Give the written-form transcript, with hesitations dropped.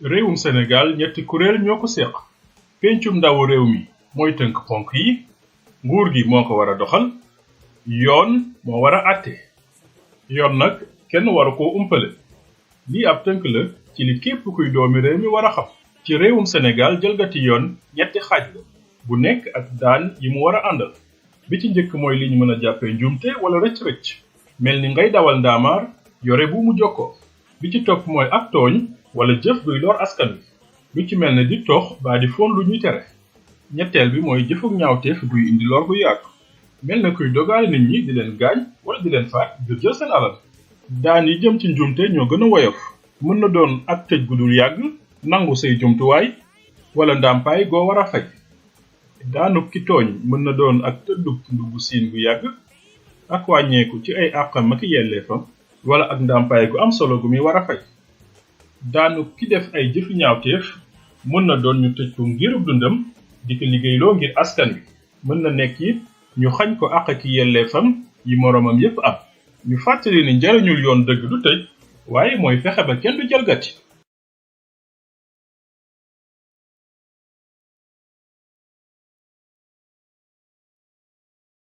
réewum Sénégal ñetti kuréel ñoo ko séq pencum ndawu réew mi mooy tënk ponk yi, nguur gi moo ko war a doxal, yoon moo war a àtte. yoon nag kenn waru koo umpale. lii ab tënk la ci li képp kuy doomi réew mi war a xam. ci réewum Sénégal jalgati yoon ñetti xaaj la bu nekk ak daan yi mu war a àndal. bi ci njëkk mooy li ñu mën a jàppee njuumte wala rëcc-rëcc mel ni ngay dawal ndaamaar yore bu mu jokkoo. bi ci topp mooy ak tooñ wala jëf guy lor askan wi lu ci mel ne di tox baa di foon lu ñuy tere. ñetteel bi mooy jëfug ñaawteef guy indi lor gu yaatu mel na kuy dogaale nit ñi di leen gaañ wala di leen faat ngir jël seen alal. daan yi jëm ci njuumte ñoo gën a woyof, mën na doon ak tëj gu dul yàgg, nangu say jumtuwaay wala ndàmpaay goo war a fay. daanu ki tooñ mën na doon ak tëddug ndugg siin gu yàgg, ak wàññeeku ci ay àqam ak yelleefam wala ak ndàmpaay gu am solo gu muy war a fay. daanu ki def ay jëfi ñaawteef mën na doon ñu tëj ko ngirub dundam di ko liggéeyloo ngir askan wi. mën na nekk it ñu xañ ko àq ak yelleefam yi moroomam yépp am. ñu fàttali ni njariñul yoon dëgg du tëj waaye mooy fexe ba kenn du jalgati.